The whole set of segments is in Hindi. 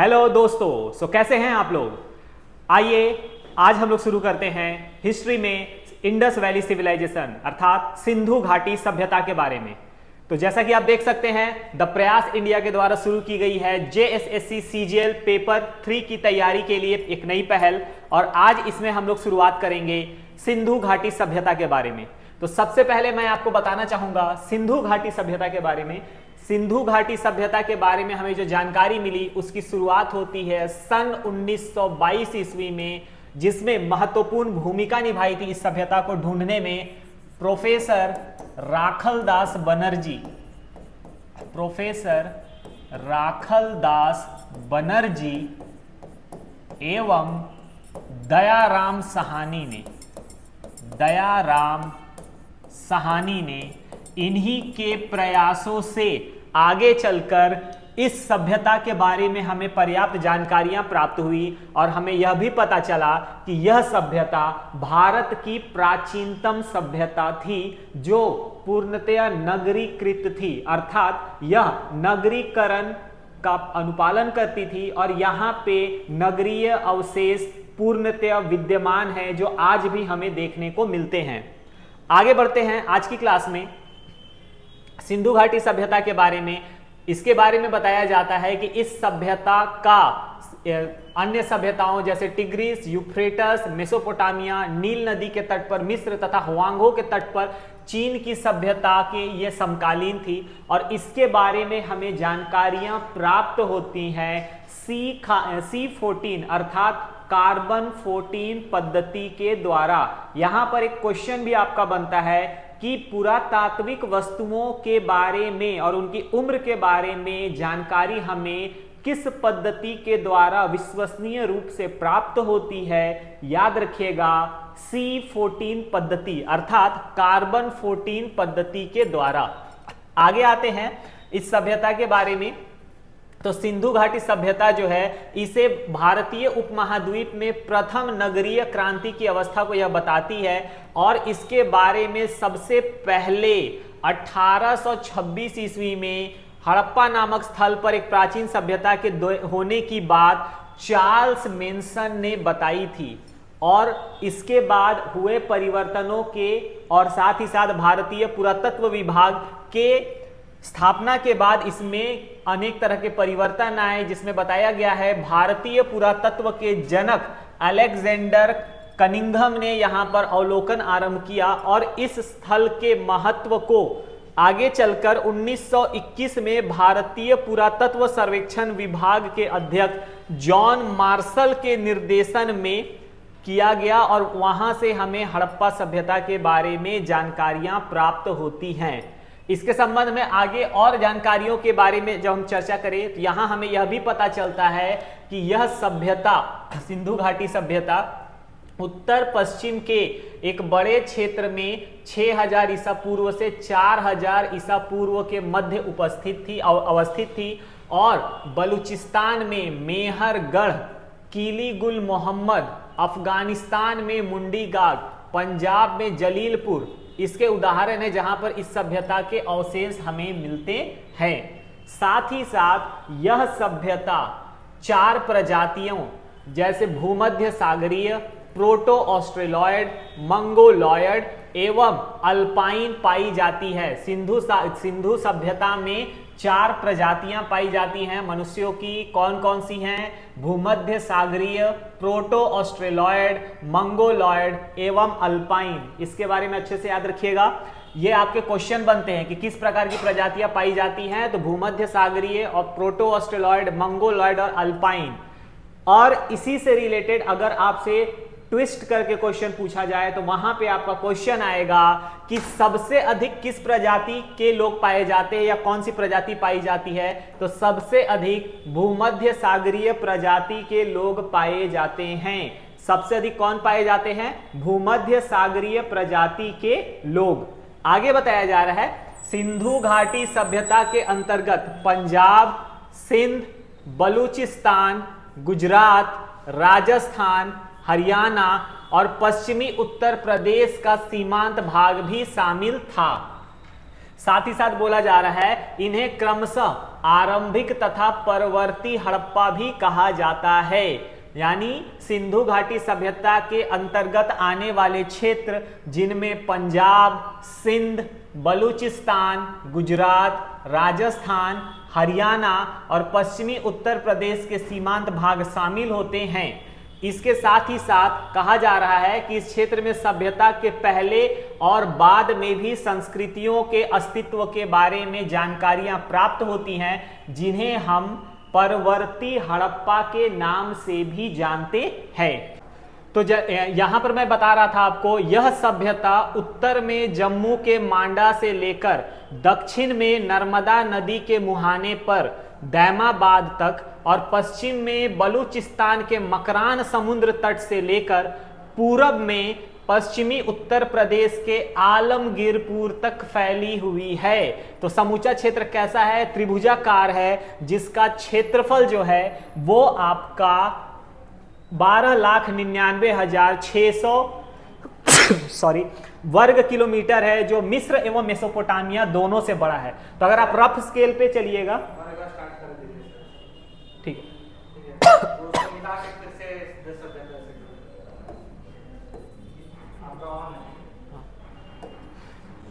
हेलो दोस्तों, कैसे हैं आप लोग। आइए आज हम लोग शुरू करते हैं हिस्ट्री में इंडस वैली सिविलाइजेशन अर्थात सिंधु घाटी सभ्यता के बारे में। तो जैसा कि आप देख सकते हैं द प्रयास इंडिया के द्वारा शुरू की गई है JSSC CGL पेपर 3 की तैयारी के लिए एक नई पहल, और आज इसमें हम लोग शुरुआत करेंगे सिंधु घाटी सभ्यता के बारे में। तो सबसे पहले मैं आपको बताना चाहूंगा सिंधु घाटी सभ्यता के बारे में। सिंधु घाटी सभ्यता के बारे में हमें जो जानकारी मिली उसकी शुरुआत होती है सन 1922 ईस्वी में, जिसमें महत्वपूर्ण भूमिका निभाई थी इस सभ्यता को ढूंढने में प्रोफेसर राखलदास बनर्जी। प्रोफेसर राखलदास बनर्जी एवं दयाराम साहनी ने इन्हीं के प्रयासों से आगे चलकर इस सभ्यता के बारे में हमें पर्याप्त जानकारियां प्राप्त हुई और हमें यह भी पता चला कि यह सभ्यता भारत की प्राचीनतम सभ्यता थी जो पूर्णतया नगरीकृत थी, अर्थात यह नगरीकरण का अनुपालन करती थी और यहाँ पे नगरीय अवशेष पूर्णतया विद्यमान है जो आज भी हमें देखने को मिलते हैं। आगे बढ़ते हैं आज की क्लास में सिंधु घाटी सभ्यता के बारे में। इसके बारे में बताया जाता है कि इस सभ्यता का अन्य सभ्यताओं जैसे टिग्रिस, यूफ्रेटस, मेसोपोटामिया, नील नदी के तट पर मिस्र तथा हुआंगो के तट पर चीन की सभ्यता के ये समकालीन थी, और इसके बारे में हमें जानकारियां प्राप्त होती हैं C14 अर्थात कार्बन 14 पद्धति के द्वारा। यहां पर एक क्वेश्चन भी आपका बनता है कि पुरातात्विक वस्तुओं के बारे में और उनकी उम्र के बारे में जानकारी हमें किस पद्धति के द्वारा विश्वसनीय रूप से प्राप्त होती है। याद रखिएगा C14 पद्धति अर्थात कार्बन 14 पद्धति के द्वारा। आगे आते हैं इस सभ्यता के बारे में। तो सिंधु घाटी सभ्यता जो है इसे भारतीय उपमहाद्वीप में प्रथम नगरीय क्रांति की अवस्था को यह बताती है, और इसके बारे में सबसे पहले 1826 ईस्वी में हड़प्पा नामक स्थल पर एक प्राचीन सभ्यता के होने की बात चार्ल्स मेंसन ने बताई थी, और इसके बाद हुए परिवर्तनों के और साथ ही साथ भारतीय पुरातत्व विभाग के स्थापना के बाद इसमें अनेक तरह के परिवर्तन आए, जिसमें बताया गया है भारतीय पुरातत्व के जनक अलेक्जेंडर कनिंघम ने यहां पर अवलोकन आरंभ किया, और इस स्थल के महत्व को आगे चलकर 1921 में भारतीय पुरातत्व सर्वेक्षण विभाग के अध्यक्ष जॉन मार्शल के निर्देशन में किया गया, और वहां से हमें हड़प्पा सभ्यता के बारे में जानकारियां प्राप्त होती हैं। इसके संबंध में आगे और जानकारियों के बारे में जब हम चर्चा करें तो यहां हमें यह भी पता चलता है कि यह सभ्यता सिंधु घाटी सभ्यता उत्तर पश्चिम के एक बड़े क्षेत्र में 6000 ईसा पूर्व से 4000 ईसा पूर्व के मध्य अवस्थित थी, और बलूचिस्तान में मेहरगढ़, किलीगुल मोहम्मद, अफगानिस्तान में मुंडीगाग, पंजाब में जलीलपुर इसके उदाहरण है जहां पर इस सभ्यता के अवशेष हमें मिलते हैं। साथ ही साथ यह सभ्यता 4 प्रजातियों जैसे भूमध्य सागरीय, प्रोटो ऑस्ट्रेलॉयड, मंगोलॉयड एवं अल्पाइन पाई जाती है। सिंधु सभ्यता में 4 प्रजातियां पाई जाती हैं मनुष्यों की। कौन कौन सी हैं? भूमध्य सागरीय, प्रोटो ऑस्ट्रेलॉयड, मंगोलॉयड एवं अल्पाइन। इसके बारे में अच्छे से याद रखिएगा, ये आपके क्वेश्चन बनते हैं कि किस प्रकार की प्रजातियां पाई जाती हैं। तो भूमध्य सागरीय और प्रोटो ऑस्ट्रेलॉयड, मंगोलॉयड और अल्पाइन। और इसी से रिलेटेड अगर आपसे ट्विस्ट करके क्वेश्चन पूछा जाए तो वहां पे आपका क्वेश्चन आएगा कि सबसे अधिक किस प्रजाति के लोग पाए जाते हैं या कौन सी प्रजाति पाई जाती है। तो सबसे अधिक भूमध्य सागरीय प्रजाति के लोग पाए जाते हैं। सबसे अधिक कौन पाए जाते हैं? भूमध्य सागरीय प्रजाति के लोग। आगे बताया जा रहा है सिंधु घाटी सभ्यता के अंतर्गत पंजाब, सिंध, बलूचिस्तान, गुजरात, राजस्थान, हरियाणा और पश्चिमी उत्तर प्रदेश का सीमांत भाग भी शामिल था। साथ ही साथ बोला जा रहा है इन्हें क्रमशः आरंभिक तथा परवर्ती हड़प्पा भी कहा जाता है। यानी सिंधु घाटी सभ्यता के अंतर्गत आने वाले क्षेत्र जिनमें पंजाब, सिंध, बलूचिस्तान, गुजरात, राजस्थान, हरियाणा और पश्चिमी उत्तर प्रदेश के सीमांत भाग शामिल होते हैं। इसके साथ ही साथ कहा जा रहा है कि इस क्षेत्र में सभ्यता के पहले और बाद में भी संस्कृतियों के अस्तित्व के बारे में जानकारियां प्राप्त होती हैं, जिन्हें हम परवर्ती हड़प्पा के नाम से भी जानते हैं। तो यहां पर मैं बता रहा था आपको, यह सभ्यता उत्तर में जम्मू के मांडा से लेकर दक्षिण में नर्मदा नदी के मुहाने पर दैमाबाद तक और पश्चिम में बलूचिस्तान के मकरान समुद्र तट से लेकर पूरब में पश्चिमी उत्तर प्रदेश के आलमगीरपुर तक फैली हुई है। तो समूचा क्षेत्र कैसा है? त्रिभुजाकार है, जिसका क्षेत्रफल जो है वो आपका 12,99,600 वर्ग किलोमीटर है, जो मिस्र एवं मेसोपोटामिया दोनों से बड़ा है। तो अगर आप रफ स्केल पे चलिएगा, ठीक है,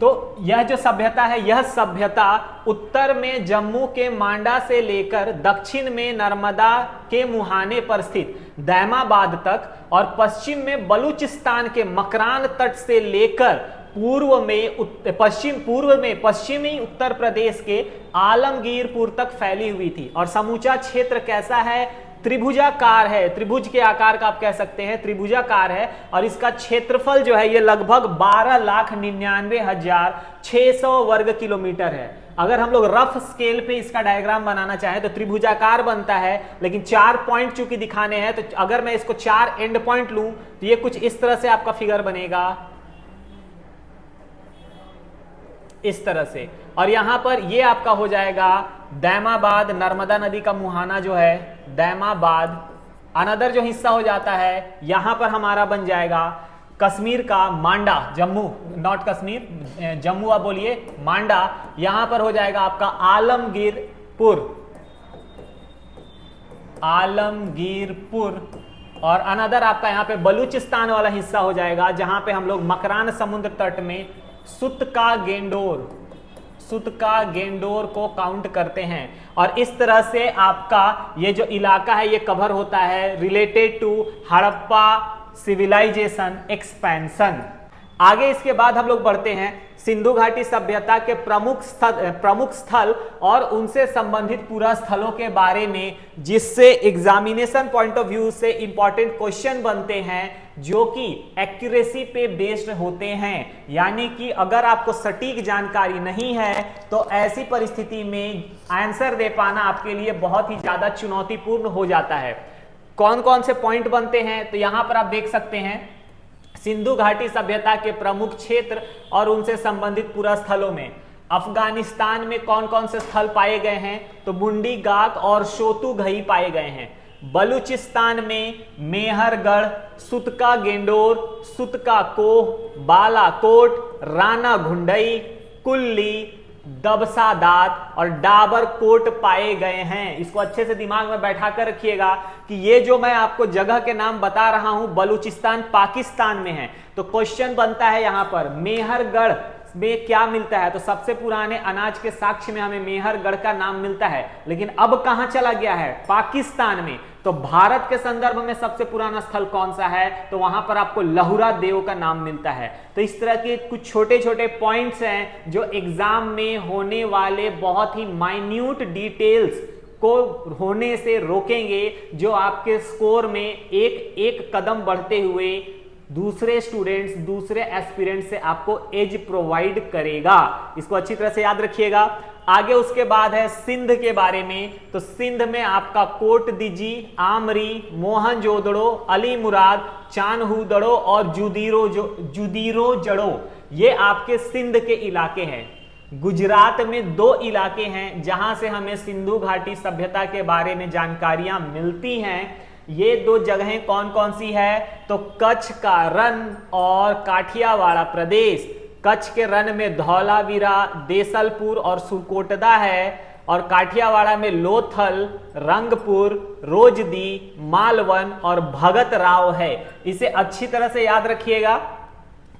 तो यह जो सभ्यता है, यह सभ्यता उत्तर में जम्मू के मांडा से लेकर दक्षिण में नर्मदा के मुहाने पर स्थित दैमाबाद तक और पश्चिम में बलूचिस्तान के मकरान तट से लेकर पूर्व में पश्चिमी उत्तर प्रदेश के आलमगीरपुर तक फैली हुई थी। और समूचा क्षेत्र कैसा है? त्रिभुजाकार है, त्रिभुज के आकार का आप कह सकते हैं, त्रिभुजाकार है। और इसका क्षेत्रफल जो है ये लगभग 12,99,600 वर्ग किलोमीटर है। अगर हम लोग रफ स्केल पे इसका डायग्राम बनाना चाहें तो त्रिभुजाकार बनता है, लेकिन 4 पॉइंट चूंकि दिखाने हैं, तो अगर मैं इसको 4 एंड पॉइंट लूं तो ये कुछ इस तरह से आपका फिगर बनेगा, इस तरह से। और यहां पर ये आपका हो जाएगा दैमाबाद, नर्मदा नदी का मुहाना जो है दैमाबाद। अनदर जो हिस्सा हो जाता है यहां पर हमारा बन जाएगा कश्मीर का मांडा, जम्मू, नॉट कश्मीर, जम्मू आप बोलिए, मांडा। यहां पर हो जाएगा आपका आलमगीरपुर। और अनदर आपका यहां पे बलूचिस्तान वाला हिस्सा हो जाएगा, जहां पे हम लोग मकरान समुद्र तट में सुतका गेंडोर को काउंट करते हैं। और इस तरह से आपका ये जो इलाका है ये कवर होता है related to Harappa civilisation expansion. आगे इसके बाद हम लोग बढ़ते हैं सिंधु घाटी सभ्यता के प्रमुख स्थल और उनसे संबंधित पूरा स्थलों के बारे में, जिससे एग्जामिनेशन पॉइंट ऑफ व्यू से इंपॉर्टेंट क्वेश्चन बनते हैं, जो कि एक्यूरेसी पे बेस्ड होते हैं। यानी कि अगर आपको सटीक जानकारी नहीं है तो ऐसी परिस्थिति में आंसर दे पाना आपके लिए बहुत ही ज्यादा चुनौतीपूर्ण हो जाता है। कौन कौन से पॉइंट बनते हैं? तो यहां पर आप देख सकते हैं सिंधु घाटी सभ्यता के प्रमुख क्षेत्र और उनसे संबंधित पूरा स्थलों में अफगानिस्तान में कौन कौन से स्थल पाए गए हैं? तो बुंडी गाक और शोतु घई पाए गए हैं। बलूचिस्तान में मेहरगढ़, सुतका गेंडोर, सुतका कोह, बालाकोट, राना घुंडई, कुल्ली, दबसादात और डाबर कोट पाए गए हैं। इसको अच्छे से दिमाग में बैठा कर रखिएगा कि ये जो मैं आपको जगह के नाम बता रहा हूं बलूचिस्तान पाकिस्तान में है। तो क्वेश्चन बनता है यहां पर मेहरगढ़ में क्या मिलता है? तो सबसे पुराने अनाज के साक्ष्य में हमें मेहरगढ़ का नाम मिलता है, लेकिन अब कहां चला गया है? पाकिस्तान में। तो भारत के संदर्भ में सबसे पुराना स्थल कौन सा है? तो वहां पर आपको लहुरा देव का नाम मिलता है। तो इस तरह के कुछ छोटे छोटे पॉइंट्स हैं जो एग्जाम में होने वाले बहुत ही माइन्यूट डिटेल्स को होने से रोकेंगे, जो आपके स्कोर में एक एक कदम बढ़ते हुए दूसरे स्टूडेंट्स, दूसरे एस्पिरेंट से आपको एज प्रोवाइड करेगा। इसको अच्छी तरह से याद रखिएगा। आगे उसके बाद है सिंध के बारे में। तो सिंध में आपका कोट दिजी, आमरी, मोहनजोदड़ो, अली मुराद, चान्हूदड़ो और जुदीरो जड़ो, ये आपके सिंध के इलाके हैं। गुजरात में 2 इलाके हैं जहां से हमें सिंधु घाटी सभ्यता के बारे में जानकारियां मिलती हैं। ये 2 जगहें कौन कौन सी है? तो कच्छ का रण और काठियावाड़ प्रदेश। कच्छ के रण में धौलावीरा, देसलपुर और सुरकोटदा है, और काठियावाड़ में लोथल, रंगपुर, रोजदी, मालवन और भगत राव है। इसे अच्छी तरह से याद रखिएगा,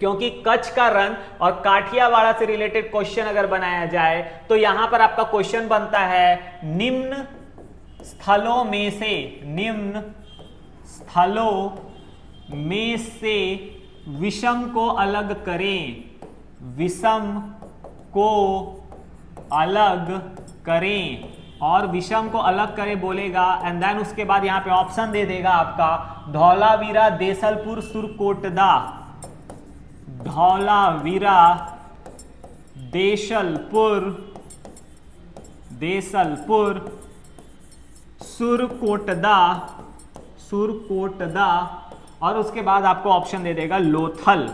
क्योंकि कच्छ का रण और काठियावाड़ से रिलेटेड क्वेश्चन अगर बनाया जाए तो यहां पर आपका क्वेश्चन बनता है निम्न स्थलों में से विषम को अलग करें, विषम को अलग करें, और विषम को अलग करें बोलेगा, एंड देन उसके बाद यहां पे ऑप्शन दे देगा आपका धौलावीरा, देसलपुर, सुरकोटदा। धौलावीरा, देसलपुर, सुरकोटदा, और उसके बाद आपको ऑप्शन दे देगा लोथल।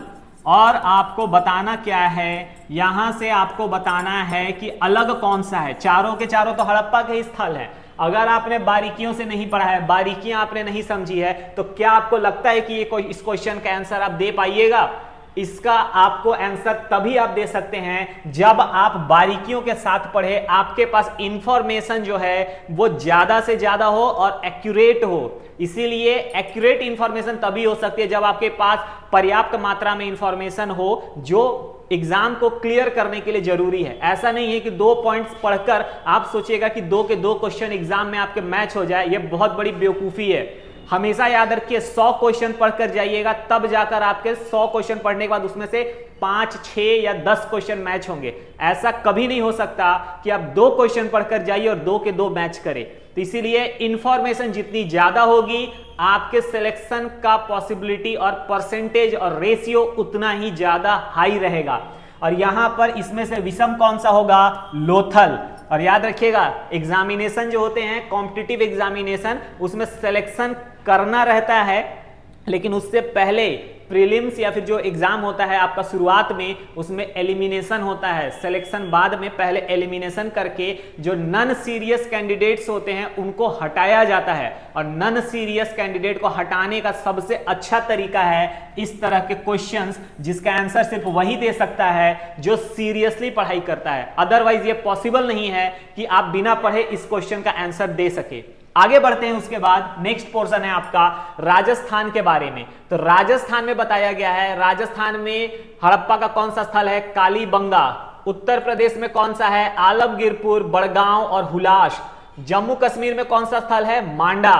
और आपको बताना क्या है, यहां से आपको बताना है कि अलग कौन सा है। चारों के चारों तो हड़प्पा के ही स्थल है। अगर आपने बारीकियों से नहीं पढ़ा है, बारीकियां आपने नहीं समझी है, तो क्या आपको लगता है कि इस क्वेश्चन का आंसर आप दे पाइएगा? इसका आपको आंसर तभी आप दे सकते हैं जब आप बारीकियों के साथ पढ़े, आपके पास इंफॉर्मेशन जो है वो ज्यादा से ज्यादा हो और एक्यूरेट हो। इसीलिए एक्यूरेट इंफॉर्मेशन तभी हो सकती है जब आपके पास पर्याप्त मात्रा में इंफॉर्मेशन हो जो एग्जाम को क्लियर करने के लिए जरूरी है। ऐसा नहीं है कि 2 पॉइंट्स पढ़कर आप सोचिएगा कि 2 के 2 क्वेश्चन एग्जाम में आपके मैच हो जाए, यह बहुत बड़ी बेवकूफी है। हमेशा याद रखिए 100 क्वेश्चन पढ़कर जाइएगा, तब जाकर आपके 100 क्वेश्चन पढ़ने के बाद उसमें से 5, 6 या 10 क्वेश्चन मैच होंगे। ऐसा कभी नहीं हो सकता कि आप 2 क्वेश्चन पढ़कर जाइए और 2 के 2 मैच करें। तो इसीलिए इंफॉर्मेशन जितनी ज्यादा होगी, आपके सिलेक्शन का पॉसिबिलिटी और परसेंटेज और रेशियो उतना ही ज्यादा हाई रहेगा। और यहां पर इसमें से विषम कौन सा होगा? लोथल। और याद रखिएगा एग्जामिनेशन जो होते हैं, कॉम्पिटिटिव एग्जामिनेशन, उसमें सिलेक्शन करना रहता है, लेकिन उससे पहले प्रीलिम्स या फिर जो एग्जाम होता है आपका शुरुआत में, उसमें एलिमिनेशन होता है। सिलेक्शन बाद में, पहले एलिमिनेशन करके जो नॉन सीरियस कैंडिडेट्स होते हैं उनको हटाया जाता है। और नॉन सीरियस कैंडिडेट को हटाने का सबसे अच्छा तरीका है इस तरह के क्वेश्चंस, जिसका आंसर सिर्फ वही दे सकता है जो सीरियसली पढ़ाई करता है। अदरवाइज ये पॉसिबल नहीं है कि आप बिना पढ़े इस क्वेश्चन का आंसर दे सके। आगे बढ़ते हैं, उसके बाद नेक्स्ट पोर्शन है आपका राजस्थान के बारे में। तो राजस्थान में बताया गया है, राजस्थान में हड़प्पा का कौन सा स्थल है? कालीबंगा। उत्तर प्रदेश में कौन सा है? आलमगीरपुर, बड़गांव और हुलास। जम्मू कश्मीर में कौन सा स्थल है? मांडा।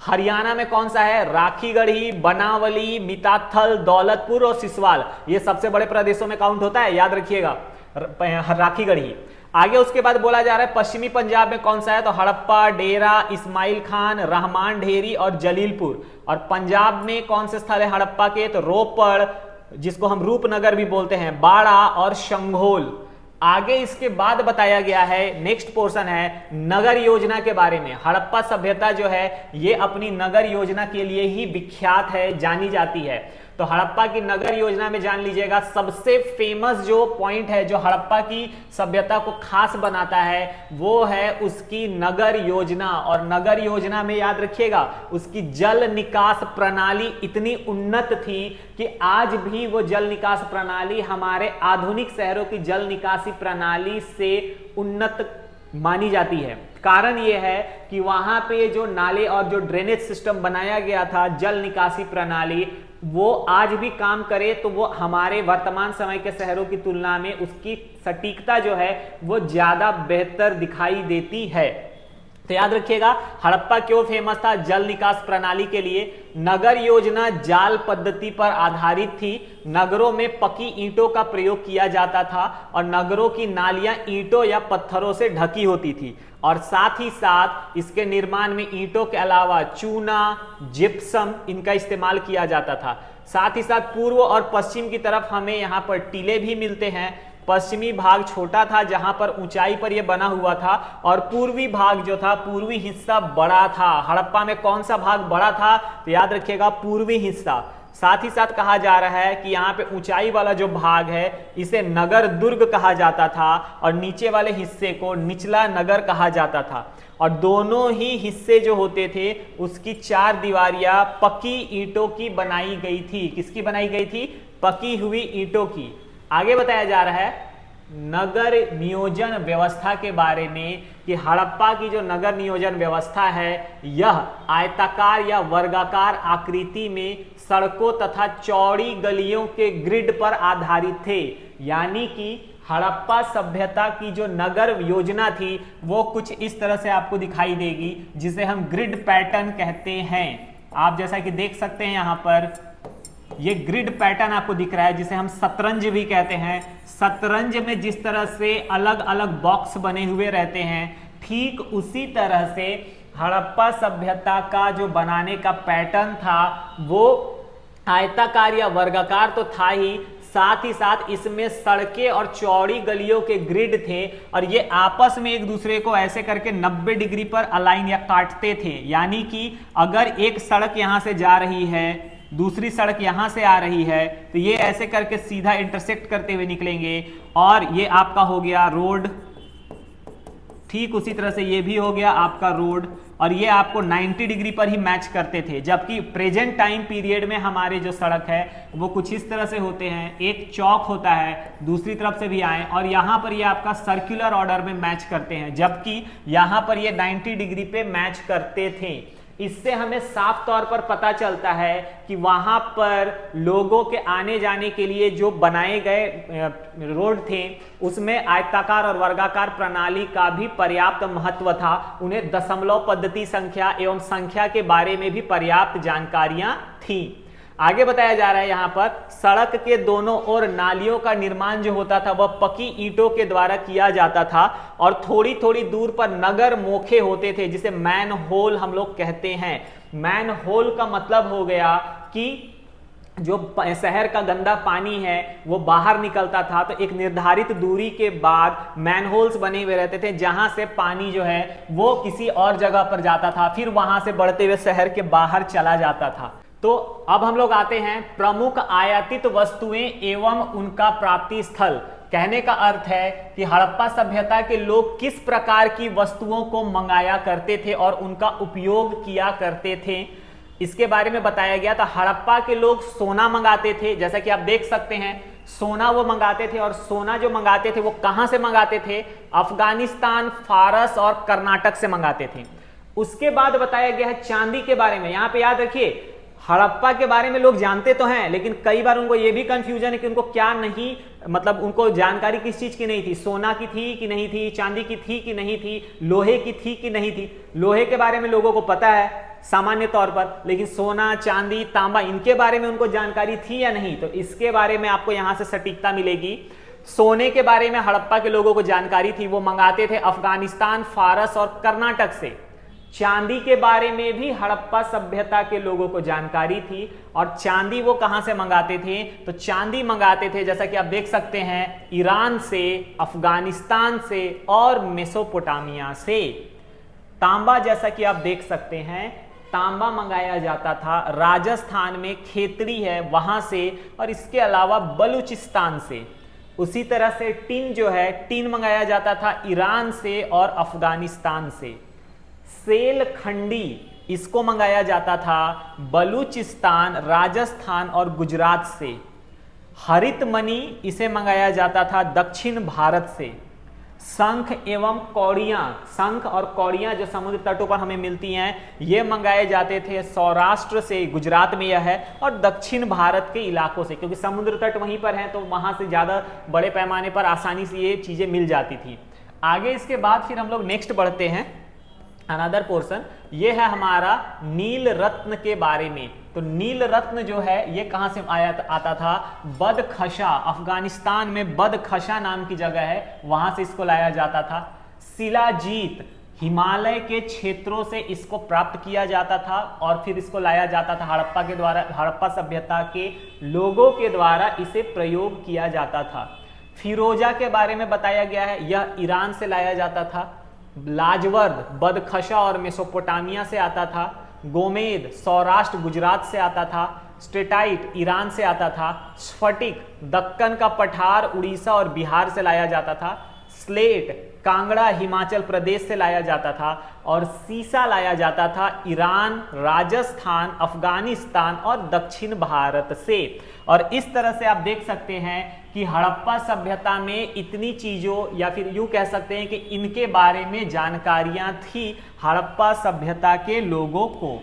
हरियाणा में कौन सा है? राखीगढ़ी, बनावली, मिताथल, दौलतपुर और सिसवाल। ये सबसे बड़े प्रदेशों में काउंट होता है, याद रखिएगा, राखीगढ़ी। आगे उसके बाद बोला जा रहा है पश्चिमी पंजाब में कौन सा है? तो हड़प्पा, डेरा, इस्माइल खान, रहमान ढेरी और जलीलपुर। और पंजाब में कौन से स्थल है हड़प्पा के? तो रोपड़, जिसको हम रूपनगर भी बोलते हैं, बाड़ा और शंघोल। आगे इसके बाद बताया गया है, नेक्स्ट पोर्शन है नगर योजना के बारे में। हड़प्पा सभ्यता जो है ये अपनी नगर योजना के लिए ही विख्यात है, जानी जाती है। तो हड़प्पा की नगर योजना में जान लीजिएगा, सबसे फेमस जो पॉइंट है जो हड़प्पा की सभ्यता को खास बनाता है वो है उसकी नगर योजना। और नगर योजना में याद रखिएगा उसकी जल निकास प्रणाली इतनी उन्नत थी कि आज भी वो जल निकास प्रणाली हमारे आधुनिक शहरों की जल निकासी प्रणाली से उन्नत मानी जाती है। कारण यह है कि वहां पे जो नाले और जो ड्रेनेज सिस्टम बनाया गया था, जल निकासी प्रणाली, वो आज भी काम करे तो वो हमारे वर्तमान समय के शहरों की तुलना में उसकी सटीकता जो है वो ज्यादा बेहतर दिखाई देती है। तो याद रखिएगा हड़प्पा क्यों फेमस था? जल निकास प्रणाली के लिए। नगर योजना जाल पद्धति पर आधारित थी। नगरों में पकी ईंटों का प्रयोग किया जाता था और नगरों की नालियां ईंटों या पत्थरों से ढकी होती थी। और साथ ही साथ इसके निर्माण में ईंटों के अलावा चूना, जिप्सम इनका इस्तेमाल किया जाता था। साथ ही साथ पूर्व और पश्चिम की तरफ हमें यहाँ पर टीले भी मिलते हैं। पश्चिमी भाग छोटा था जहां पर ऊंचाई पर यह बना हुआ था, और पूर्वी भाग जो था, पूर्वी हिस्सा बड़ा था। हड़प्पा में कौन सा भाग बड़ा था? तो याद रखिएगा पूर्वी हिस्सा। साथ ही साथ कहा जा रहा है कि यहाँ पे ऊंचाई वाला जो भाग है इसे नगर दुर्ग कहा जाता था और नीचे वाले हिस्से को निचला नगर कहा जाता था। और दोनों ही हिस्से जो होते थे उसकी 4 दीवारियां पक्की ईंटों की बनाई गई थी। किसकी बनाई गई थी? पकी हुई ईंटों की। आगे बताया जा रहा है नगर नियोजन व्यवस्था के बारे में कि हड़प्पा की जो नगर नियोजन व्यवस्था है यह आयताकार या वर्गाकार आकृति में सड़कों तथा चौड़ी गलियों के ग्रिड पर आधारित थे। यानी कि हड़प्पा सभ्यता की जो नगर योजना थी वो कुछ इस तरह से आपको दिखाई देगी, जिसे हम ग्रिड पैटर्न कहते हैं। आप जैसा कि देख सकते हैं यहां पर ये ग्रिड पैटर्न आपको दिख रहा है, जिसे हम शतरंज भी कहते हैं। शतरंज में जिस तरह से अलग अलग बॉक्स बने हुए रहते हैं, ठीक उसी तरह से हड़प्पा सभ्यता का जो बनाने का पैटर्न था वो आयताकार या वर्गाकार तो था ही, साथ ही साथ इसमें सड़कें और चौड़ी गलियों के ग्रिड थे और ये आपस में एक दूसरे को ऐसे करके 90 डिग्री पर अलाइन या काटते थे। यानी कि अगर एक सड़क यहां से जा रही है, दूसरी सड़क यहां से आ रही है, तो ये ऐसे करके सीधा इंटरसेक्ट करते हुए निकलेंगे और ये आपका हो गया रोड। ठीक उसी तरह से ये भी हो गया आपका रोड और ये आपको 90 डिग्री पर ही मैच करते थे। जबकि प्रेजेंट टाइम पीरियड में हमारे जो सड़क है वो कुछ इस तरह से होते हैं, एक चौक होता है, दूसरी तरफ से भी आए और यहाँ पर ये आपका सर्कुलर ऑर्डर में मैच करते हैं, जबकि यहाँ पर ये 90 डिग्री पे मैच करते थे। इससे हमें साफ तौर पर पता चलता है कि वहां पर लोगों के आने जाने के लिए जो बनाए गए रोड थे उसमें आयताकार और वर्गाकार प्रणाली का भी पर्याप्त महत्व था। उन्हें दशमलव पद्धति संख्या एवं संख्या के बारे में भी पर्याप्त जानकारियां थी। आगे बताया जा रहा है यहां पर सड़क के दोनों ओर नालियों का निर्माण जो होता था वह पक्की ईंटों के द्वारा किया जाता था और थोड़ी थोड़ी दूर पर नगर मोखे होते थे, जिसे मैन होल हम लोग कहते हैं। मैन होल का मतलब हो गया कि जो शहर का गंदा पानी है वो बाहर निकलता था, तो एक निर्धारित दूरी के बाद मैनहोल्स बने हुए रहते थे जहां से पानी जो है वो किसी और जगह पर जाता था, फिर वहां से बढ़ते हुए शहर के बाहर चला जाता था। तो अब हम लोग आते हैं प्रमुख आयातित वस्तुएं एवं उनका प्राप्ति स्थल। कहने का अर्थ है कि हड़प्पा सभ्यता के लोग किस प्रकार की वस्तुओं को मंगाया करते थे और उनका उपयोग किया करते थे, इसके बारे में बताया गया। तो हड़प्पा के लोग सोना मंगाते थे, जैसा कि आप देख सकते हैं सोना वो मंगाते थे, और सोना जो मंगाते थे वो कहां से मंगाते थे? अफगानिस्तान, फारस और कर्नाटक से मंगाते थे। उसके बाद बताया गया है चांदी के बारे में। यहां पे याद रखिए हड़प्पा के बारे में लोग जानते तो हैं, लेकिन कई बार उनको ये भी कंफ्यूजन है कि उनको क्या नहीं, मतलब उनको जानकारी किस चीज की नहीं थी। सोना की थी कि नहीं थी, चांदी की थी कि नहीं थी, लोहे की थी कि नहीं थी। लोहे के बारे में लोगों को पता है सामान्य तौर पर, लेकिन सोना, चांदी, तांबा इनके बारे में उनको जानकारी थी या नहीं, तो इसके बारे में आपको यहां से सटीकता मिलेगी। सोने के बारे में हड़प्पा के लोगों को जानकारी थी, वो मंगाते थे अफगानिस्तान, फारस और कर्नाटक से। चांदी के बारे में भी हड़प्पा सभ्यता के लोगों को जानकारी थी, और चांदी वो कहां से मंगाते थे? तो चांदी मंगाते थे जैसा कि आप देख सकते हैं ईरान से, अफगानिस्तान से और मेसोपोटामिया से। तांबा जैसा कि आप देख सकते हैं तांबा मंगाया जाता था राजस्थान में खेतड़ी है वहां से, और इसके अलावा बलूचिस्तान से। उसी तरह से टिन जो है टिन मंगाया जाता था ईरान से और अफगानिस्तान से। सेल खंडी इसको मंगाया जाता था बलूचिस्तान, राजस्थान और गुजरात से। हरित मणि इसे मंगाया जाता था दक्षिण भारत से। शंख एवं कौड़ियां, शंख और कौड़ियां जो समुद्र तटों पर हमें मिलती हैं ये मंगाए जाते थे सौराष्ट्र से, गुजरात में यह है, और दक्षिण भारत के इलाकों से, क्योंकि समुद्र तट वहीं पर हैं तो वहां से ज्यादा बड़े पैमाने पर आसानी से ये चीजें मिल जाती थी। आगे इसके बाद फिर हम लोग नेक्स्ट बढ़ते हैं अनदर पोर्शन, ये है हमारा नील रत्न के बारे में। तो नील रत्न जो है ये कहां से आता था? बदखशा, अफगानिस्तान में बदखशा नाम की जगह है, वहां से इसको लाया जाता था। शिलाजीत, हिमालय के क्षेत्रों से इसको प्राप्त किया जाता था और फिर इसको लाया जाता था हड़प्पा के द्वारा, हड़प्पा सभ्यता के लोगों के द्वारा इसे प्रयोग किया जाता था। फिरोजा के बारे में बताया गया है, यह ईरान से लाया जाता था। लाजवर्द बदखशा और मेसोपोटामिया से आता था। गोमेद सौराष्ट्र गुजरात से आता था। स्टेटाइट ईरान से आता था। स्फटिक दक्कन का पठार उड़ीसा और बिहार से लाया जाता था। स्लेट कांगड़ा हिमाचल प्रदेश से लाया जाता था और सीसा लाया जाता था ईरान, राजस्थान, अफगानिस्तान और दक्षिण भारत से। और इस तरह से आप देख सकते हैं कि हड़प्पा सभ्यता में इतनी चीजों या फिर यूं कह सकते हैं कि इनके बारे में जानकारियां थी हड़प्पा सभ्यता के लोगों को।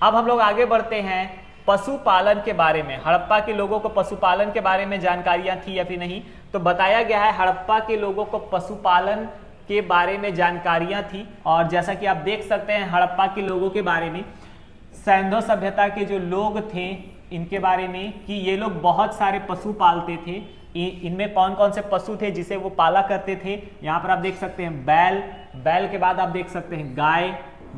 अब हम लोग आगे बढ़ते हैं पशुपालन के बारे में। हड़प्पा के लोगों को पशुपालन के बारे में जानकारियां थी या फिर नहीं, तो बताया गया है हड़प्पा के लोगों को पशुपालन के बारे में जानकारियां थी। और जैसा कि आप देख सकते हैं हड़प्पा के लोगों के बारे में, सैंधो सभ्यता के जो लोग थे इनके बारे में कि ये लोग बहुत सारे पशु पालते थे। इनमें कौन कौन से पशु थे जिसे वो पाला करते थे, यहाँ पर आप देख सकते हैं बैल, बैल के बाद आप देख सकते हैं गाय,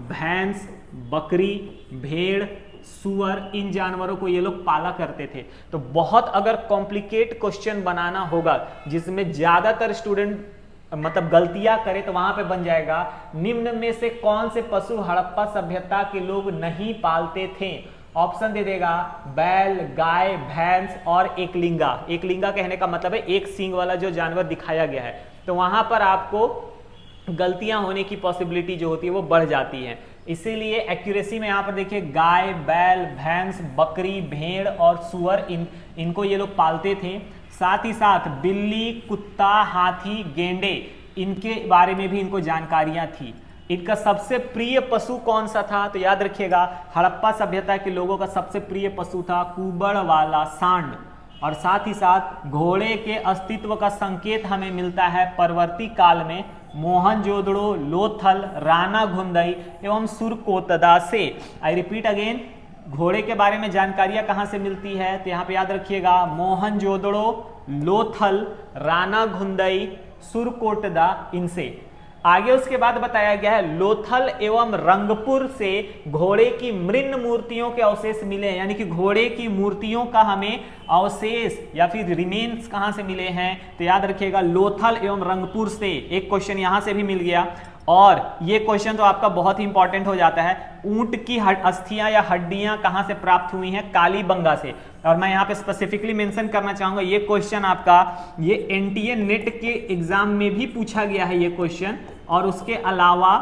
भैंस, बकरी, भेड़, सुअर, इन जानवरों को ये लोग पाला करते थे। तो बहुत अगर कॉम्प्लिकेट क्वेश्चन बनाना होगा जिसमें ज्यादातर स्टूडेंट मतलब गलतियां करे तो वहां पे बन जाएगा निम्न में से कौन से पशु हड़प्पा सभ्यता के लोग नहीं पालते थे। ऑप्शन दे देगा बैल, गाय, भैंस और एकलिंगा। एकलिंगा कहने का मतलब है एक सींग वाला जो जानवर दिखाया गया है, तो वहां पर आपको गलतियां होने की पॉसिबिलिटी जो होती है वो बढ़ जाती है। इसीलिए एक्यूरेसी में यहाँ पर देखिए गाय, बैल, भैंस, बकरी, भेड़ और सुअर इनको ये लोग पालते थे। साथ ही साथ बिल्ली, कुत्ता, हाथी, गेंडे, इनके बारे में भी इनको जानकारियां थी। इनका सबसे प्रिय पशु कौन सा था, तो याद रखिएगा हड़प्पा सभ्यता के लोगों का सबसे प्रिय पशु था कुबड़ वाला सांड। और साथ ही साथ घोड़े के अस्तित्व का संकेत हमें मिलता है परवर्ती काल में मोहनजोदड़ो, लोथल, रानाघुंदई एवं सुरकोतदा से। आई रिपीट अगेन, घोड़े के बारे में जानकारियां कहां से मिलती है, तो यहां पे याद रखिएगा मोहनजोदड़ो, लोथल, रानाघुंदई, सुरकोटदा, इनसे। आगे उसके बाद बताया गया है लोथल एवं रंगपुर से घोड़े की मृण मूर्तियों के अवशेष मिले हैं, यानी कि घोड़े की मूर्तियों का हमें अवशेष या फिर रिमेन्स कहां से मिले हैं, तो याद रखिएगा लोथल एवं रंगपुर से। एक क्वेश्चन यहां से भी मिल गया। और ये क्वेश्चन तो आपका बहुत ही इंपॉर्टेंट हो जाता है, ऊंट की अस्थियां या हड्डियां कहां से प्राप्त हुई हैं, कालीबंगा से। और मैं यहाँ पे स्पेसिफिकली मेंशन करना चाहूंगा ये क्वेश्चन आपका ये एनटीए नेट के एग्जाम में भी पूछा गया है ये क्वेश्चन, और उसके अलावा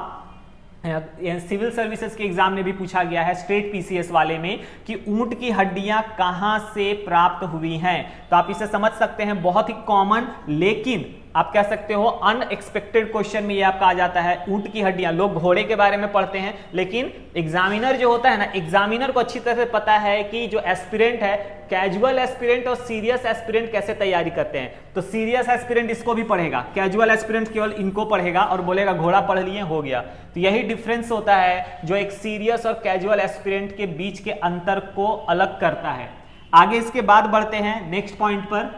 सिविल सर्विसेज के एग्जाम में भी पूछा गया है स्टेट पीसीएस वाले में कि ऊंट की हड्डियां कहां से प्राप्त हुई हैं। तो आप इसे समझ सकते हैं बहुत ही कॉमन, लेकिन आप कह सकते हो अनएक्सपेक्टेड क्वेश्चन में ये आपका आ जाता है। ऊंट की हड्डियां, लोग घोड़े के बारे में पढ़ते हैं, लेकिन एग्जामिनर जो होता है ना, एग्जामिनर को अच्छी तरह से पता है कि जो एस्पिरेंट है, कैजुअल एस्पिरेंट और सीरियस एस्पिरेंट कैसे तैयारी करते हैं। तो सीरियस एस्पिरेंट इसको भी पढ़ेगा, कैजुअल एस्पिरेंट केवल इनको पढ़ेगा और बोलेगा घोड़ा पढ़ लिए हो गया। तो यही डिफरेंस होता है जो एक सीरियस और कैजुअल एस्पिरेंट के बीच के अंतर को अलग करता है। आगे इसके बाद बढ़ते हैं नेक्स्ट पॉइंट पर।